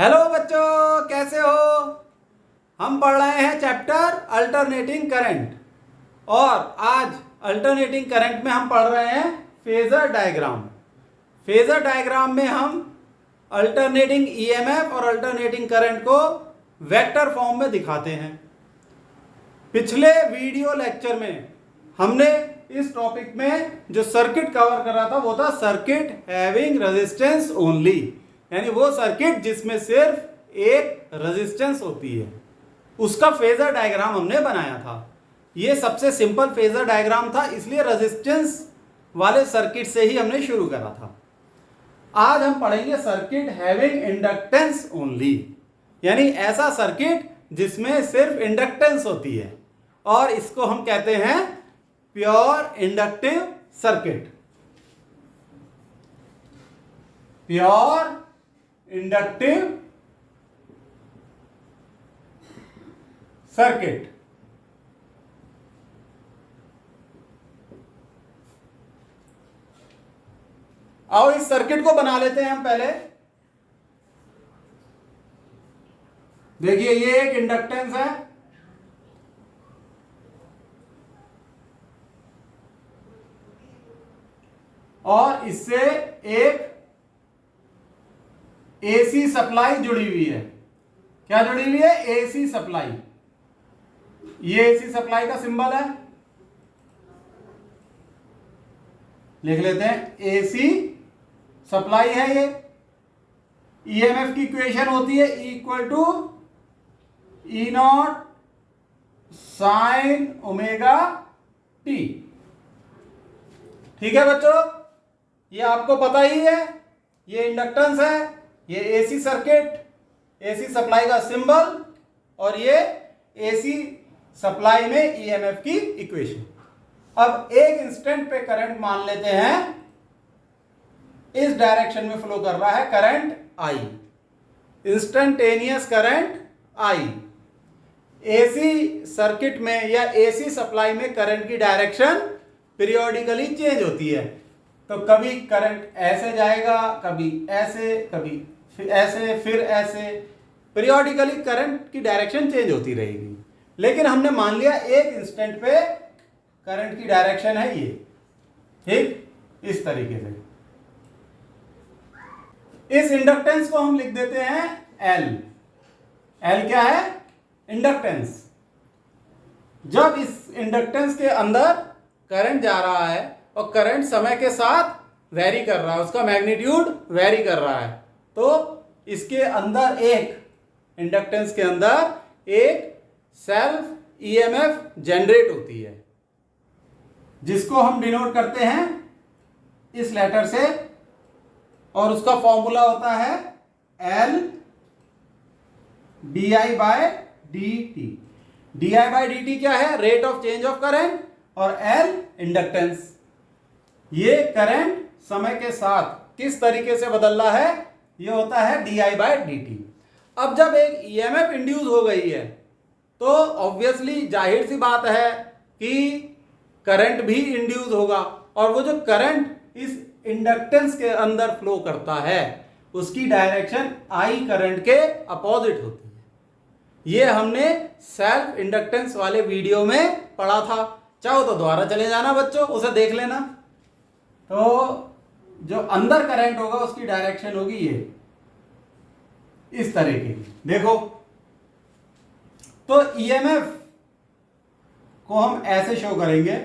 Hello बच्चों, कैसे हो। हम पढ़ रहे हैं चैप्टर अल्टरनेटिंग करंट और आज अल्टरनेटिंग करंट में हम पढ़ रहे हैं फेजर डायग्राम। फेजर डायग्राम में हम अल्टरनेटिंग ईएमएफ और अल्टरनेटिंग करंट को वेक्टर फॉर्म में दिखाते हैं। पिछले वीडियो लेक्चर में हमने इस टॉपिक में जो सर्किट कवर करा था वो था सर्किट हैविंग रेजिस्टेंस ओनली, यानी वो सर्किट जिसमें सिर्फ एक रेजिस्टेंस होती है, उसका फेजर डायग्राम हमने बनाया था। ये सबसे सिंपल फेजर डायग्राम था, इसलिए रेजिस्टेंस वाले सर्किट से ही हमने शुरू करा था। आज हम पढ़ेंगे सर्किट हैविंग इंडक्टेंस ओनली, यानी ऐसा सर्किट जिसमें सिर्फ इंडक्टेंस होती है, और इसको हम कहते हैं pure inductive circuit. Pure inductive circuit. आओ इस सर्किट को बना लेते हैं हम पहले। देखिए ये एक इंडक्टेंस है और इससे एक एसी सप्लाई जुड़ी हुई है। क्या जुड़ी हुई है? AC supply. ये एसी सप्लाई का सिंबल है, लिख लेते हैं। एसी सप्लाई है ये। ईएमएफ की इक्वेशन होती है equal to E not sine omega T. ठीक है बच्चों, ये आपको पता ही है। ये इंडक्टेंस है, ये एसी सर्किट, एसी सप्लाई का सिंबल, और ये एसी सप्लाई में ईएमएफ की इक्वेशन। अब एक इंस्टेंट पे करंट मान लेते हैं इस डायरेक्शन में फ्लो कर रहा है current I, instantaneous current I. AC circuit में या एसी सप्लाई में करंट की डायरेक्शन पीरियोडिकली चेंज होती है। तो कभी करंट ऐसे जाएगा, कभी ऐसे, कभी फिर ऐसे, फिर ऐसे। पीरियोडिकली करंट की डायरेक्शन चेंज होती रहेगी, लेकिन हमने मान लिया एक इंस्टेंट पे करंट की डायरेक्शन है ये, ठीक, इस तरीके से। इस इंडक्टेंस को हम लिख देते हैं एल। एल क्या है? इंडक्टेंस। जब इस इंडक्टेंस के अंदर करंट जा रहा है और करंट समय के साथ वेरी कर रहा है, उसका मैग्नीट्यूड वेरी कर रहा है, तो इसके अंदर एक इंडक्टेंस के अंदर एक सेल्फ ईएमएफ जनरेट होती है, जिसको हम डिनोट करते हैं इस लेटर से, और उसका फॉर्मूला होता है L D I by D T. D I by D T क्या है? Rate of change of current, और एल इंडक्टेंस। ये करंट समय के साथ किस तरीके से बदल रहा है, ये होता है D I by D T. अब जब एक ईएमएफ इंड्यूस हो गई है तो ऑब्वियसली जाहिर सी बात है कि करंट भी इंड्यूस होगा, और वो जो करंट इस इंडक्टेंस के अंदर फ्लो करता है उसकी डायरेक्शन आई करंट के अपोजिट होती है। ये हमने सेल्फ इंडक्टेंस वाले वीडियो में पढ़ा था, चाहो तो दोबारा चले जाना बच्चों, उसे देख लेना। तो जो अंदर करंट होगा उसकी डायरेक्शन होगी ये इस तरीके की। देखो, तो ईएमएफ को हम ऐसे शो करेंगे।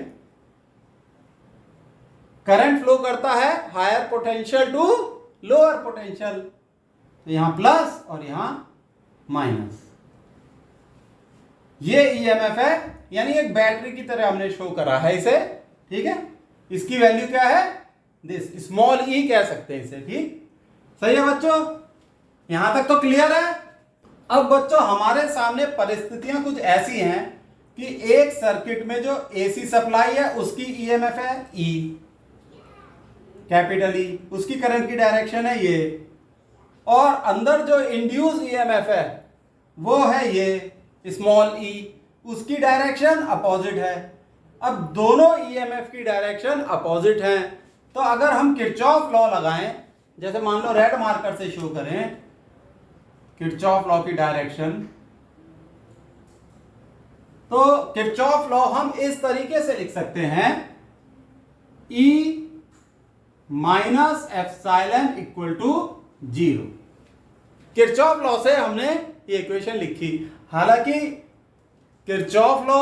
करंट फ्लो करता है higher potential to lower potential, तो यहां प्लस और यहां माइनस। ये ईएमएफ है, यानी एक बैटरी की तरह हमने शो करा है इसे, ठीक है। इसकी वैल्यू क्या है? दिस स्मॉल ई कह सकते हैं इसे, ठीक, सही है बच्चों। यहां तक तो क्लियर है। अब बच्चों हमारे सामने परिस्थितियां कुछ ऐसी हैं कि एक सर्किट में जो एसी सप्लाई है उसकी ईएमएफ है ई, कैपिटल ई, उसकी करंट की डायरेक्शन है ये, और अंदर जो इंड्यूस ईएमएफ है वो है ये स्मॉल ई, उसकी डायरेक्शन अपोजिट है। अब दोनों ईएमएफ की डायरेक्शन अपोजिट हैं, तो अगर हम किरचॉफ लॉ लगाएं, जैसे मान लो रेड मार्कर से शो करें, किरचॉफ लॉ की डायरेक्शन, तो किरचॉफ लॉ हम इस तरीके से लिख सकते हैं, E minus epsilon equal to 0। Kirchhoff law से हमने ये इक्वेशन लिखी। हालांकि किरचॉफ लॉ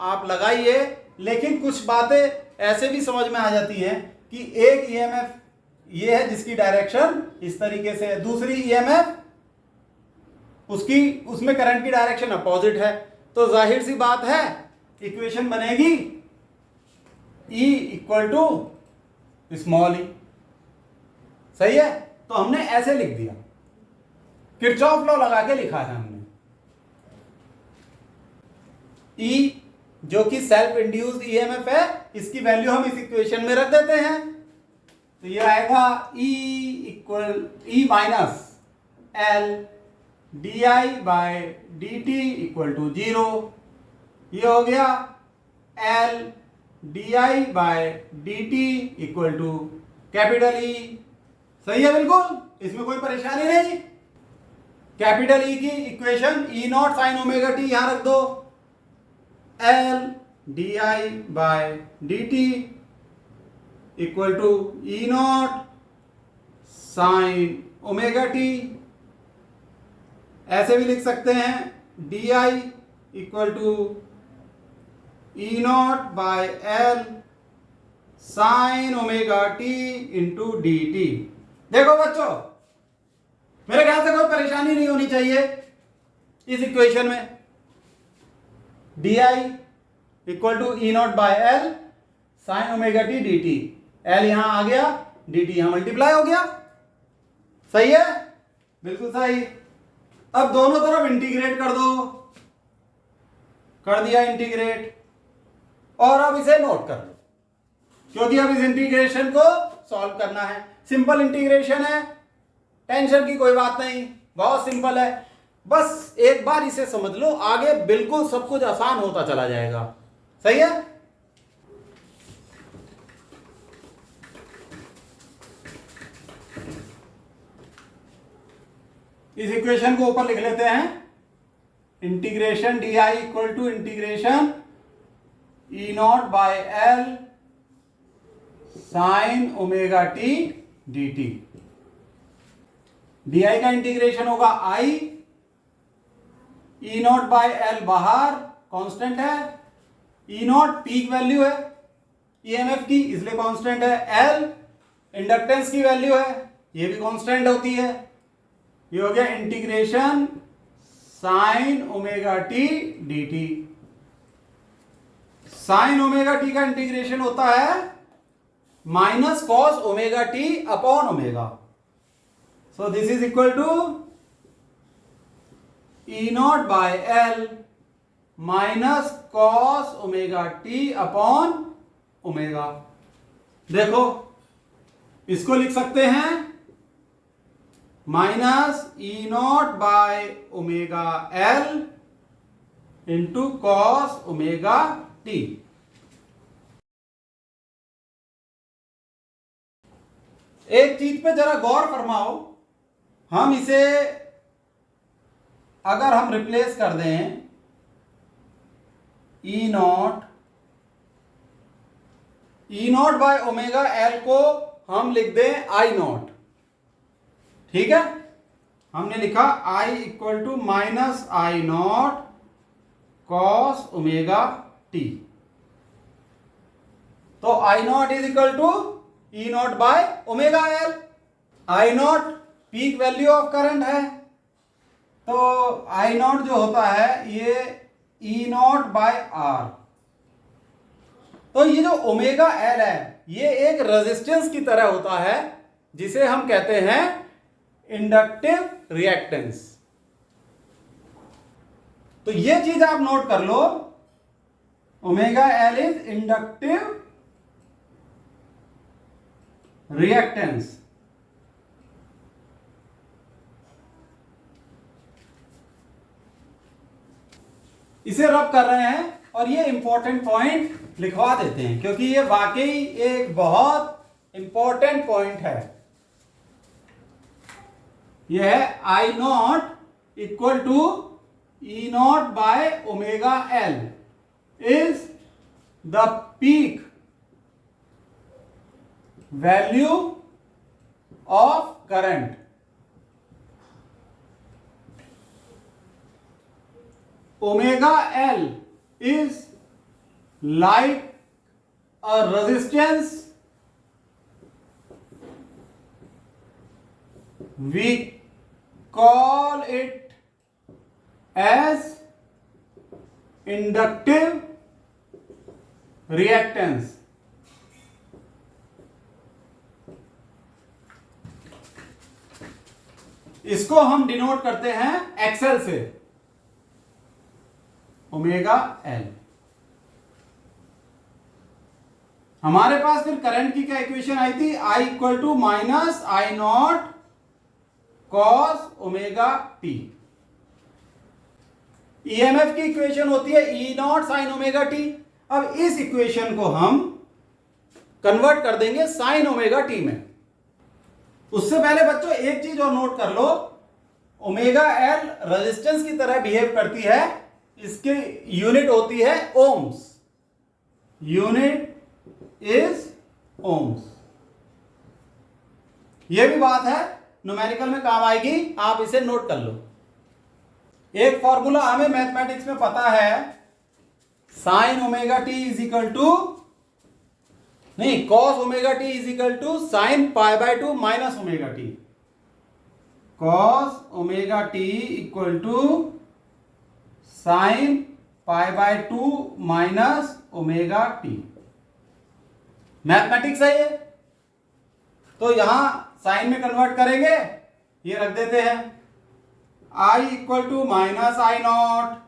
आप लगाइए, लेकिन कुछ बातें ऐसे भी समझ में आ जाती हैं कि एक ईएमएफ ये है जिसकी डायरेक्शन इस तरीके से है, दूसरी ईएमएफ उसमें करंट की डायरेक्शन अपोजिट है, तो जाहिर सी बात है इक्वेशन बनेगी E इक्वल टू स्मॉल ई। सही है, तो हमने ऐसे लिख दिया, किरचॉफ लॉ लगा के लिखा है हमने। E जो कि सेल्फ इंड्यूस्ड ईएमएफ है, इसकी वैल्यू हम इस इक्वेशन में रख देते हैं, तो ये आएगा E minus L di by dt equal to 0। ये हो गया L di by dt equal to capital E। सही है, बिल्कुल, इसमें कोई परेशानी नहीं। कैपिटल E की equation E naught sine omega T यहां रख दो, L di by dt equal to E naught sine omega T. ऐसे भी लिख सकते हैं di equal to E naught by L sine omega T into D T. देखो बच्चों, मेरे ख्याल से कोई परेशानी नहीं होनी चाहिए इस इक्वेशन में। di equal to E naught by L sine omega T D T, L यहां आ गया, डी टी यहां मल्टीप्लाई हो गया। सही है, बिल्कुल सही। अब दोनों तरफ इंटीग्रेट कर दो, कर दिया इंटीग्रेट, और अब इसे नोट कर लो, क्योंकि अब इस इंटीग्रेशन को सॉल्व करना है। सिंपल इंटीग्रेशन है, टेंशन की कोई बात नहीं, बहुत सिंपल है। बस एक बार इसे समझ लो, आगे बिल्कुल सब कुछ आसान होता चला जाएगा। सही है, इस इक्वेशन को ऊपर लिख लेते हैं, integration D I equal to integration E naught by L sine omega T D T. D I का इंटीग्रेशन होगा I, E naught by L बाहर कांस्टेंट है, E नॉट पीक वैल्यू है ईएमएफ की, इसलिए कांस्टेंट है, L इंडक्टेंस की value है, ये भी कांस्टेंट होती है। ये हो गया integration sine omega T D T. Sine omega T का इंटीग्रेशन होता है minus cos omega T upon omega. So this is equal to E naught by L minus cos omega T upon omega. देखो, इसको लिख सकते हैं minus E naught by omega L into cos omega T. एक चीज पे जरा गौर फरमाओ, हम इसे अगर हम रिप्लेस कर दें, E naught by omega L को हम लिख दें I नॉट। ठीक है, हमने लिखा I equal to minus I naught cos omega T. तो I naught is equal to E naught by omega L। I naught peak value of current है, तो I नॉट जो होता है ये E नॉट बाय R। तो ये जो ओमेगा L है, ये एक रेजिस्टेंस की तरह होता है, जिसे हम कहते हैं इंडक्टिव रिएक्टेंस। तो ये चीज आप नोट कर लो, omega L is inductive reactance. इसे रब कर रहे हैं और ये इंपॉर्टेंट पॉइंट लिखवा देते हैं, क्योंकि ये वाकई एक बहुत इंपॉर्टेंट पॉइंट है। यह है I naught equal to E naught by omega L is the peak value of current. Omega L is like a resistance, we call it as inductive reactance। इसको हम डिनोट करते हैं एक्सएल से, omega L. हमारे पास फिर current की क्या equation आई थी, I equal to minus I not cos omega t. EMF की इक्वेशन होती है E not sine omega t. अब इस इक्वेशन को हम कन्वर्ट कर देंगे साइन ओमेगा टी में। उससे पहले बच्चों एक चीज और नोट कर लो, ओमेगा एल रेजिस्टेंस की तरह बिहेव करती है, इसकी यूनिट होती है ओम्स, यूनिट इज ओम्स। यह भी बात है न्यूमेरिकल में काम आएगी, आप इसे नोट कर लो। एक फॉर्मूला हमें मैथमेटिक्स में पता है, sine omega t is equal to नहीं cos omega t is equal to sine pi by two minus omega t. Cos omega t equal to sine pi by two minus omega t. Mathematics है ये, तो यहां sign में convert करेंगे, ये रख देते हैं I equal to minus I not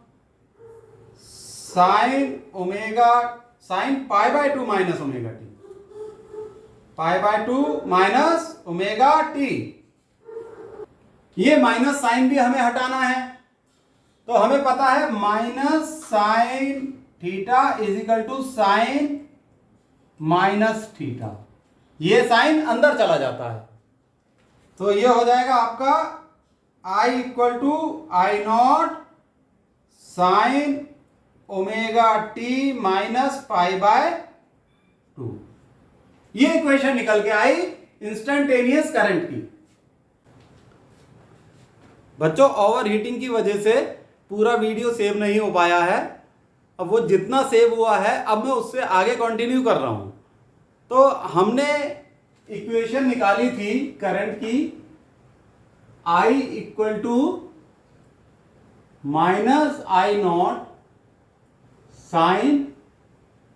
sine omega sine pi by two minus omega t, pi by two minus omega t. ये माइनस साइन भी हमें हटाना है, तो हमें पता है minus sine theta is equal to sine minus theta. ये साइन अंदर चला जाता है, तो ये हो जाएगा आपका I equal to I not sine omega t minus pi by two. ये इक्वेशन निकल के आई इंस्टेंटेनियस करंट की। बच्चों ओवर हीटिंग की वजह से पूरा वीडियो सेव नहीं हो पाया है, अब वो जितना सेव हुआ है अब मैं उससे आगे कंटिन्यू कर रहा हूं। तो हमने इक्वेशन निकाली थी करंट की, I equal to minus I not sine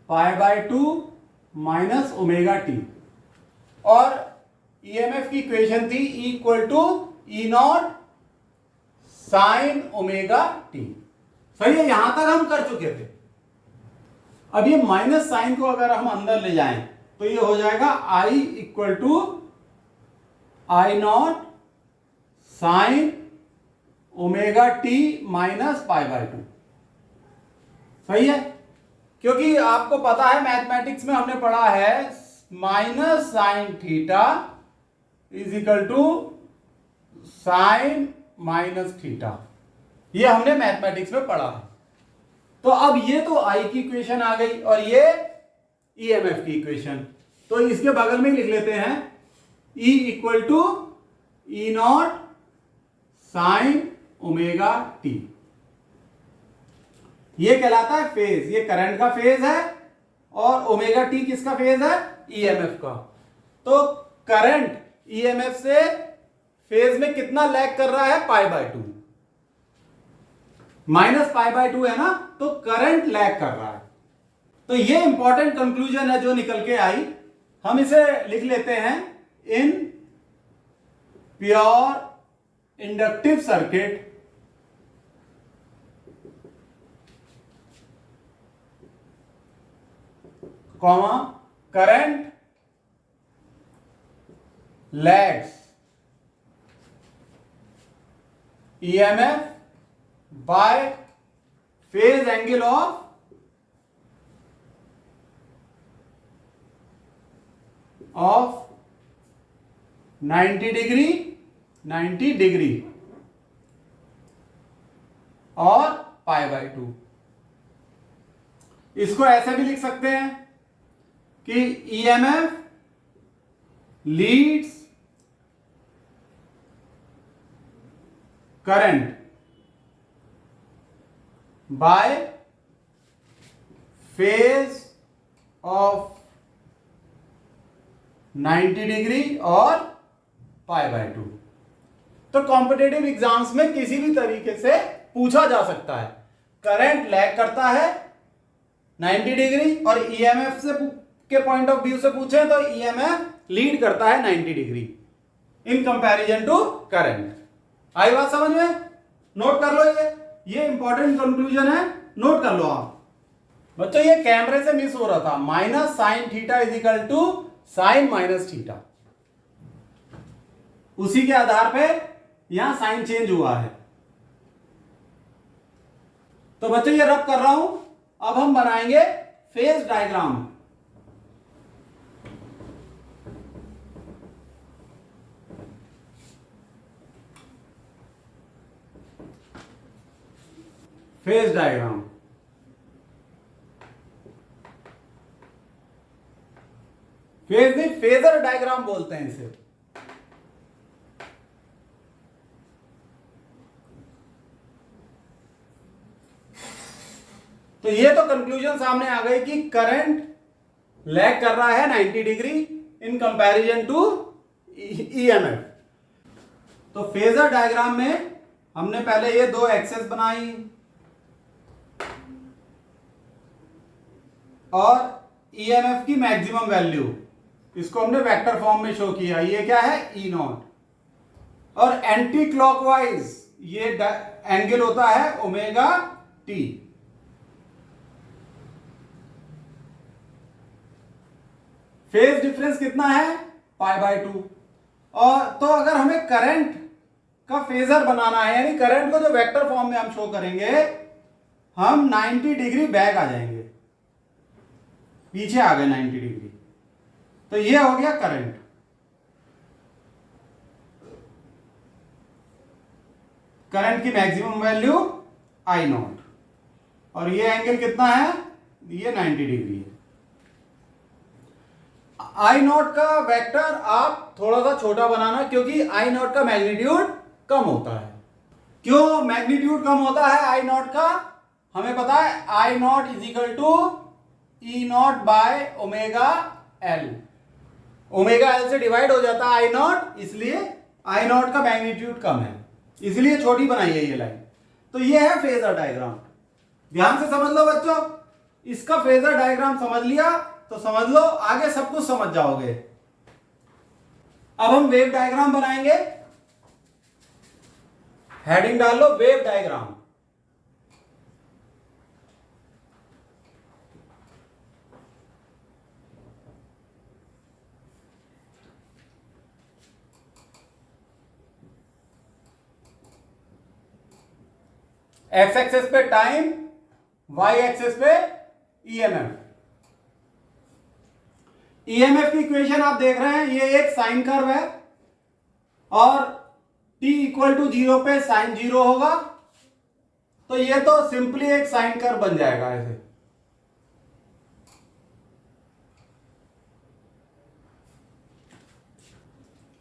pi by two minus omega t, और ईएमएफ की इक्वेशन थी E equal to E not sine omega t. सही है, यहां तक हम कर चुके थे। अब ये माइनस साइन को अगर हम अंदर ले जाएं तो ये हो जाएगा I equal to I not sine omega t minus pi by two. सही है, क्योंकि आपको पता है मैथमेटिक्स में हमने पढ़ा है minus sine theta is equal to sine minus theta, ये हमने मैथमेटिक्स में पढ़ा है। तो अब ये तो आई की इक्वेशन आ गई और ये ईएमएफ की इक्वेशन, तो इसके बगल में लिख लेते हैं E equal to E not sine omega t. ये कहलाता है फेज, ये करंट का फेज है और ओमेगा टी किसका फेज है, ईएमएफ का। तो करंट ईएमएफ से फेज में कितना लैग कर रहा है, पाई by two, minus pi by to है ना, तो करंट लैग कर रहा है। तो ये इंपॉर्टेंट कंक्लूजन है जो निकल के आई। हम इसे लिख लेते हैं, in pure inductive circuit comma current lags EMF by phase angle of of 90 degree और π/2। इसको ऐसे भी लिख सकते हैं कि EMF leads current by phase of 90 degree और π/2। तो कॉम्पिटेटिव एग्जाम्स में किसी भी तरीके से पूछा जा सकता है, करंट लैग करता है 90 डिग्री और ईएमएफ से के पॉइंट ऑफ व्यू से पूछे तो ईएमएफ लीड करता है 90 degree in comparison to current. आई बात समझ में? नोट कर लो, ये इंपॉर्टेंट कंक्लूजन है, नोट कर लो आप बच्चों। ये कैमरे से मिस हो रहा था, minus sine theta is equal to sine minus theta, उसी के आधार पे यहां साइन चेंज हुआ है। तो बच्चों ये रब कर रहा हूं, अब हम बनाएंगे phase diagram. Phase diagram phase नहीं, फेजर डायग्राम बोलते हैं इसे। तो ये तो कंक्लूजन सामने आ गई कि करंट लैग कर रहा है 90 degree in comparison to EMF. तो फेजर डायग्राम में हमने पहले ये दो एक्सेस बनाई और ईएमएफ की मैक्सिमम वैल्यू, इसको हमने वेक्टर फॉर्म में शो किया। ये क्या है? E not. और एंटी क्लॉकवाइज ये एंगल होता है ओमेगा टी। फेज डिफरेंस कितना है? π/2। और तो अगर हमें करंट का फेजर बनाना है, यानी करंट को जो वेक्टर फॉर्म में हम शो करेंगे, हम 90 डिग्री बैक आ जाएंगे, पीछे आ गए 90 डिग्री। तो ये हो गया करंट। करंट की मैक्सिमम वैल्यू आई नॉट, और ये एंगल कितना है? ये 90 डिग्री है। आई नॉट का वेक्टर आप थोड़ा सा छोटा बनाना, क्योंकि आई नॉट का मैग्नीट्यूड कम होता है। क्यों मैग्नीट्यूड कम होता है आई नॉट का? हमें पता है I naught is equal to E naught by omega L. Omega L से डिवाइड हो जाता है आई नॉट, इसलिए आई नॉट का मैग्नीट्यूड कम है, इसलिए छोटी बनाई है ये लाइन। तो ये है फेजर डायग्राम। ध्यान से समझ लो बच्चों, इसका फेजर डायग्राम समझ लिया तो समझ लो आगे सब कुछ समझ जाओगे। अब हम वेव डायग्राम बनाएंगे। हेडिंग डाल लो वेव डायग्राम। एक्स एक्सेस पे टाइम, वाई एक्सेस पे ईएमएफ। ईएमएफ की इक्वेशन आप देख रहे हैं, ये एक साइन कर्व है और t इक्वल टू 0 पे साइन 0 होगा, तो ये तो सिंपली एक साइन कर्व बन जाएगा ऐसे।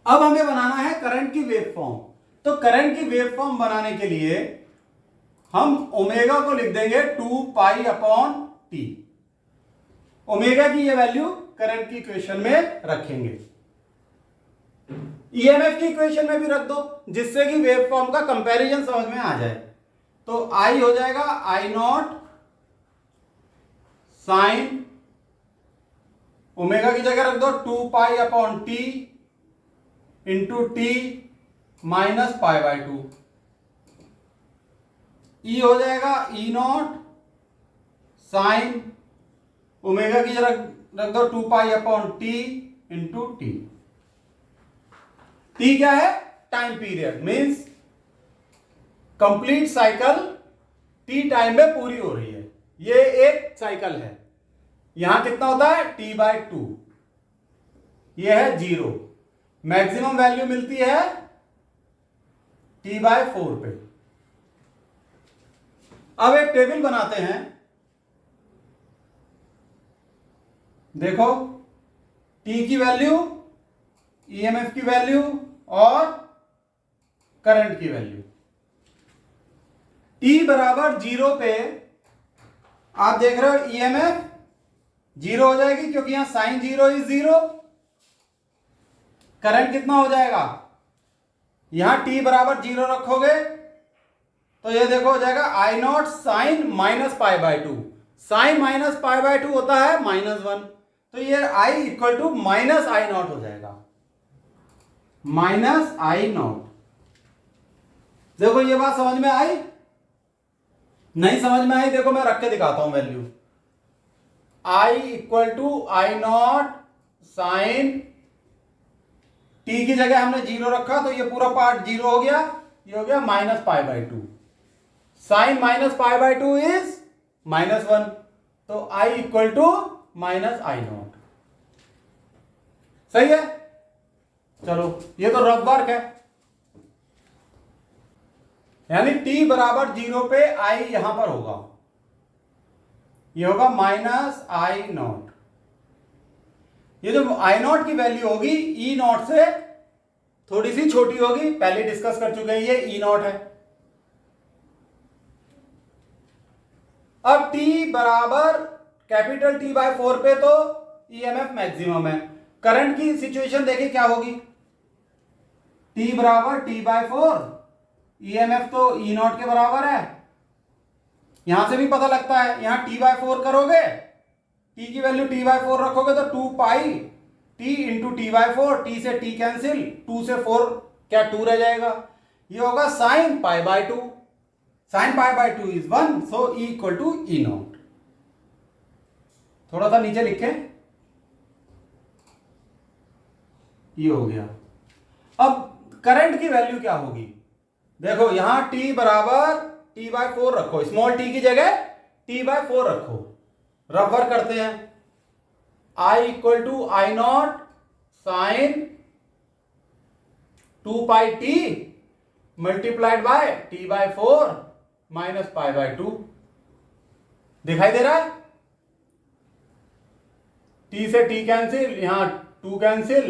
अब हमें बनाना है करंट की वेव फॉर्म। तो करंट की वेव फॉर्म बनाने के लिए हम ओमेगा को लिख देंगे 2 पाई अपॉन टी। ओमेगा की ये वैल्यू करंट की इक्वेशन में रखेंगे, ईएमएफ की इक्वेशन में भी रख दो, जिससे कि वेव फॉर्म का कंपैरिजन समझ में आ जाए। तो आई हो जाएगा आई नॉट साइन, ओमेगा की जगह रख दो 2 pi upon t into t minus π/2। E हो जाएगा ई नॉट साइन, ओमेगा की जगह रख दो 2 pi upon t into T. T क्या है? Time period, means complete cycle T time में पूरी हो रही है। ये एक साइकिल है। यहां कितना होता है? t/2। ये है 0। मैक्सिमम वैल्यू मिलती है t/4 पे। अब एक टेबल बनाते हैं। देखो, टी की वैल्यू, ईएमएफ की वैल्यू और करंट की वैल्यू। टी बराबर 0 पे आप देख रहे हो ईएमएफ 0 हो जाएगी, क्योंकि यहां साइन 0 इज 0। करंट कितना हो जाएगा, यहां टी बराबर 0 रखोगे तो ये देखो हो जाएगा I not sine minus pi by 2। Sine minus pi by 2 होता है -1, तो ये I equal to minus I naught हो जाएगा, माइनस आई नॉट। देखो ये बात समझ में आई? नहीं समझ में आई? देखो मैं रख के दिखाता हूं value. I equal to I not sine, t की जगह हमने 0 रखा तो ये पूरा पार्ट 0 हो गया, ये हो गया minus pi by 2। Sine minus pi by 2 is -1, तो I equal to minus I naught. सही है? चलो ये तो रफ वर्क है, यानी t बराबर 0 पे आई यहां पर होगा, ये होगा माइनस आई नॉट। ये जो आई नॉट की वैल्यू होगी ई नॉट से थोड़ी सी छोटी होगी, पहले डिस्कस कर चुके हैं, ये ई नॉट है। अब t बराबर कैपिटल T बाय 4 पे तो ईएमएफ मैक्सिमम है। करंट की सिचुएशन देखिए क्या होगी, t बराबर T बाय 4, ईएमएफ तो ई नॉट के बराबर है। यहां से भी पता लगता है, यहां T बाय 4 करोगे, t की वैल्यू T बाय 4 रखोगे तो 2 pi t into t by 4, t से t कैंसिल, 2 से 4 क्या 2 रह जाएगा, ये होगा sine pi by 2। Sine pi by 2 is 1, so E equal to E not. थोड़ा सा नीचे लिखें, ये हो गया। अब करंट की वैल्यू क्या होगी, देखो यहां t बराबर t बाय 4 रखो, स्मॉल t की जगह t बाय 4 रखो, रफर करते हैं। I equal to I not sine 2 pi t multiplied by t by 4 minus pi by 2। दिखाई दे रहा है? t से t कैंसिल, यहां 2 कैंसिल,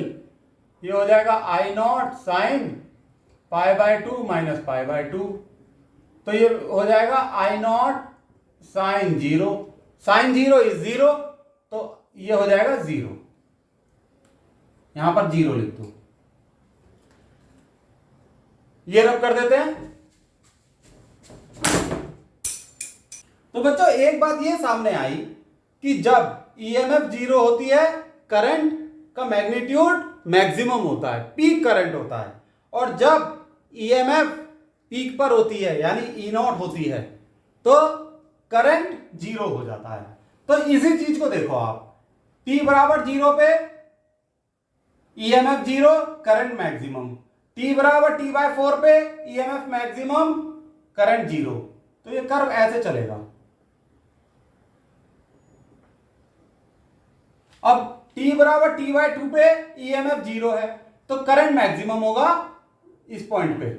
ये हो जाएगा I not sine pi by 2 minus pi by 2, तो ये हो जाएगा I not sine 0। Sine 0 is 0, तो ये हो जाएगा 0, यहां पर 0 लिख दो। ये रब कर देते हैं। तो बच्चों एक बात ये सामने आई कि जब ईएमएफ 0 होती है, करंट का मैग्नीट्यूड मैक्सिमम होता है, पीक करंट होता है, और जब ईएमएफ पीक पर होती है यानी ई नॉट होती है तो करंट 0 हो जाता है। तो इसी चीज को देखो आप, t बराबर 0 पे ईएमएफ 0, करंट मैक्सिमम, t बराबर t बाय 4 पे ईएमएफ मैक्सिमम, करंट 0, तो ये कर्व ऐसे चलेगा। अब t बराबर t बाय 2 पे ईएमएफ 0 है, तो करंट मैक्सिमम होगा इस पॉइंट पे।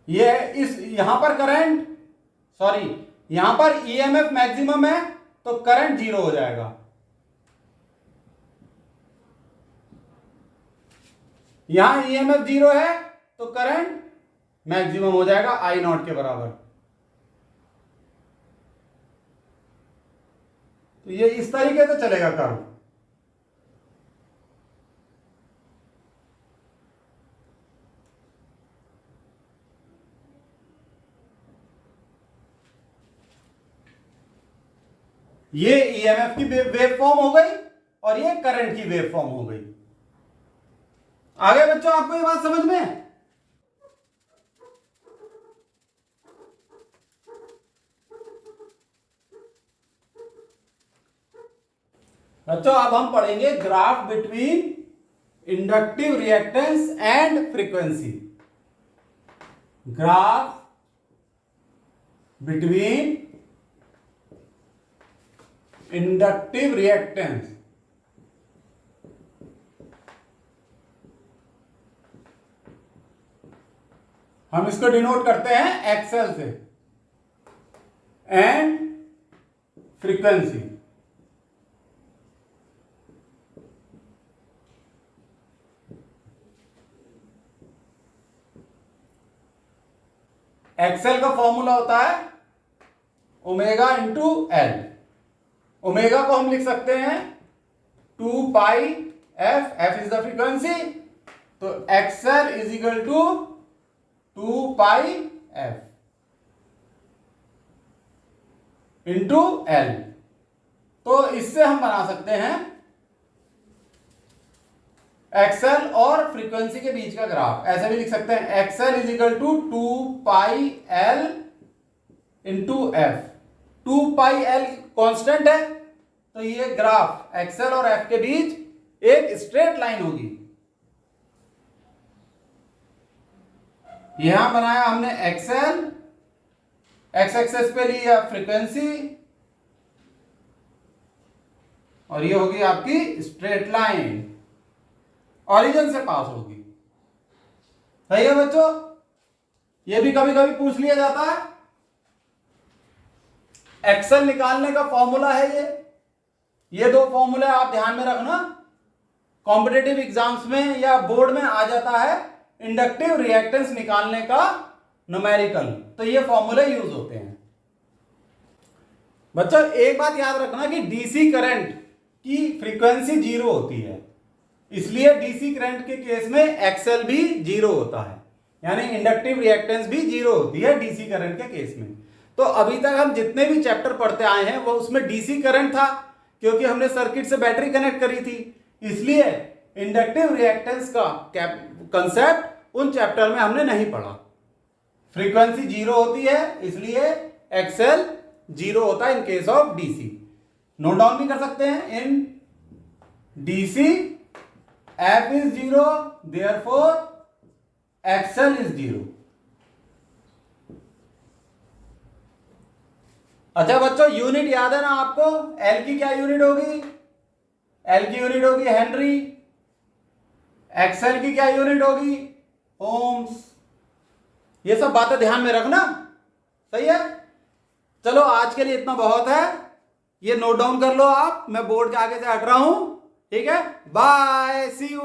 ये इस यहां पर करंट, सॉरी यहां पर ईएमएफ मैक्सिमम है तो करंट 0 हो जाएगा। यहां ईएमएफ 0 है तो करंट मैक्सिमम हो जाएगा आई नॉट के बराबर। तो ये इस तरीके से चलेगा कर्व। ये ईएमएफ की वेव फॉर्म हो गई और ये करंट की वेव फॉर्म हो गई। आगे बच्चों आपको ये बात समझ में? बच्चों अब हम पढ़ेंगे graph between inductive reactance and frequency. Graph between inductive reactance हम इसको डिनोट करते हैं एक्सएल से, एंड फ्रीक्वेंसी। एक्सएल का फॉर्मूला होता है ओमेगा इंटू एल। ओमेगा को हम लिख सकते हैं 2 pi f, f is the frequency, तो XL is equal to 2 pi f into L. तो इससे हम बना सकते हैं एक्सएल और फ्रीक्वेंसी के बीच का ग्राफ। ऐसे भी लिख सकते हैं XL is equal to 2 pi L into F. 2 pi L constant है, तो ये ग्राफ एक्सएल और एफ के बीच एक स्ट्रेट लाइन होगी। यहां बनाया हमने एक्सएल, एक्स एक्सेस पे लिया फ्रीक्वेंसी, और ये होगी आपकी स्ट्रेट लाइन, ओरिजिन से पास होगी। सही है बच्चों? ये भी कभी कभी पूछ लिया जाता है। एक्सेल निकालने का फॉर्मूला है ये दो फॉर्मूले आप ध्यान में रखना। कॉम्पिटिटिव एग्जाम्स में या बोर्ड में आ जाता है इंडक्टिव रिएक्टेंस निकालने का न्यूमेरिकल, तो ये फॉर्मूले यूज होते हैं। बच्चों एक बात याद रखना कि डीसी करंट की फ्रीक्वेंसी 0 होती है, इसलिए डीसी करंट के केस में एक्सएल भी 0 होता है, यानी इंडक्टिव रिएक्टेंस भी 0 होती है डीसी करंट के केस में। तो अभी तक हम जितने भी चैप्टर पढ़ते आए हैं वो उसमें डीसी करंट था, क्योंकि हमने सर्किट से बैटरी कनेक्ट करी थी, इसलिए इंडक्टिव रिएक्टेंस का कंसेप्ट उन चैप्टर में हमने नहीं पढ़ा। फ्रीक्वेंसी 0 होती है, इसलिए एक्सएल 0 होता है in case of DC. Note down भी कर सकते हैं, in DC F is 0, therefore XL is 0। अच्छा बच्चों, यूनिट याद है ना आपको? एल की क्या यूनिट होगी? एल की यूनिट होगी हेनरी। एक्सएल की क्या यूनिट होगी? ओम्स। ये सब बातें ध्यान में रखना, सही है? चलो आज के लिए इतना बहुत है, ये नोट डाउन कर लो आप, मैं बोर्ड के आगे से हट रहा हूं, ठीक है? Bye, see you.